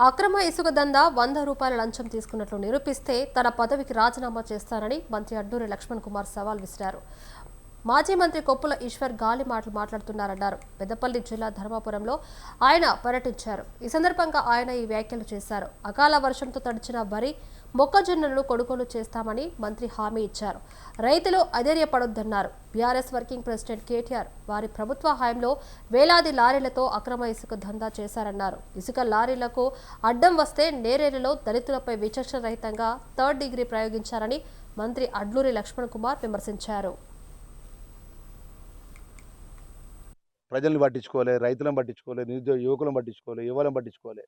అక్రమ ఇసుక దందా 100 రూపాయల లంచం తీసుకున్నట్లు నిరూపిస్తే తన పదవికి రాజీనామా చేస్తారని మంత్రి అడ్డూరి లక్ష్మణ్ కుమార్ సవాల్ విసిరారు. మాజీ మంత్రి కొప్పుల ఈశ్వర్ గాలి మాటలు మాట్లాడుతున్నారన్నారు. పెద్దపల్లి జిల్లా ధర్మాపురంలో ఆయన పర్యటించారు. ఈ సందర్భంగా ఆయన ఈ వ్యాఖ్యలు చేశారు. అకాల వర్షంతో తడిచిన వరి, మొక్కజొన్నలను కొనుగోలు చేస్తామని మంత్రి హామీ ఇచ్చారు. రైతులు అధైర్యపడొద్దన్నారు. బీఆర్ఎస్ వర్కింగ్ ప్రెసిడెంట్ కేటీఆర్ వారి ప్రభుత్వ హయాంలో వేలాది లారీలతో అక్రమ ఇసుక దందా చేశారన్నారు. ఇసుక లారీలకు అడ్డం వస్తే నేరేళ్లలో దళితులపై విచక్షణ రహితంగా 3rd డిగ్రీ ప్రయోగించారని మంత్రి అడ్లూరి లక్ష్మణ్ కుమార్ విమర్శించారు. ప్రజల్ని పట్టించుకోలే, రైతులను పట్టించుకోలే, నిరుద్యోగ యువకులను పట్టించుకోలే, యువలను పట్టించుకోలే.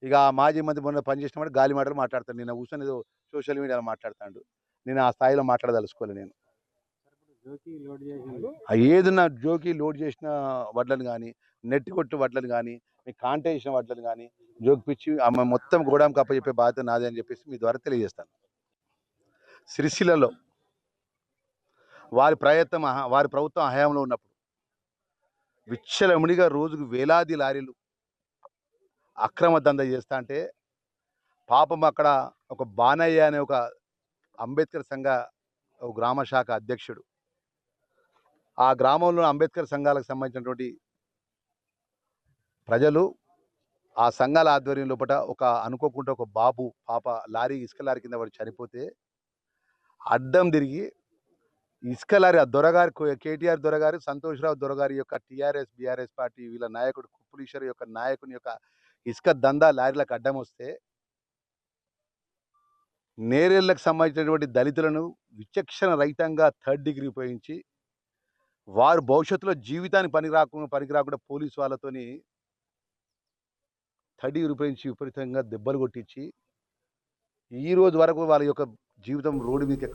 ఇక ఆ మాజీ మంత్రి మొన్న పనిచేసినప్పుడు గాలి మాటలు మాట్లాడతాడు. నిన్న కూర్చొని ఏదో సోషల్ మీడియాలో మాట్లాడుతాడు. నేను ఆ స్థాయిలో మాట్లాడదలుచుకోలే. నేను ఏదన్నా జోకి లోడ్ చేసిన వడ్లను కానీ, నెట్టి కొట్టు వడ్లను కానీ, మీకు కాంటే చేసిన వడ్లను కానీ జోకిపిచ్చి మొత్తం గోడాం కప్ప చెప్పే బాధ్యత నాదే అని చెప్పేసి మీ ద్వారా తెలియజేస్తాను. సిరిసిల్లలో వారి ప్రభుత్వం హయాంలో ఉన్నప్పుడు విచ్చలముడిగా రోజుకు వేలాది లారీలు అక్రమ దందా చేస్తా అంటే పాపం అక్కడ ఒక బానయ్య అనే ఒక అంబేద్కర్ సంఘ గ్రామ శాఖ అధ్యక్షుడు, ఆ గ్రామంలో అంబేద్కర్ సంఘాలకు సంబంధించినటువంటి ప్రజలు ఆ సంఘాల ఆధ్వర్యం లోపల అనుకోకుండా ఒక బాబు పాప ఇసుక లారీ కింద వాడు చనిపోతే అడ్డం తిరిగి ఇసుక లారీ ఆ దొరగారి కేటీఆర్ దొరగారు, సంతోష్రావు దొరగారి యొక్క టీఆర్ఎస్ బీఆర్ఎస్ పార్టీ వీళ్ళ నాయకుడు కుప్పులీశ్వర్ యొక్క నాయకుని యొక్క ఇసుక దందా లారీలకు అడ్డం వస్తే నేరేళ్లకు సంబంధించినటువంటి దళితులను విచక్షణ రహితంగా 3rd డిగ్రీ ఉపయోగించి వారు భవిష్యత్తులో జీవితానికి పనికి రాకుండా పోలీసు వాళ్ళతోని 3rd డిగ్రీ ఉపయోగించి విపరీతంగా దెబ్బలు కొట్టించి ఈ రోజు వరకు వాళ్ళ యొక్క జీవితం రోడ్డు మీద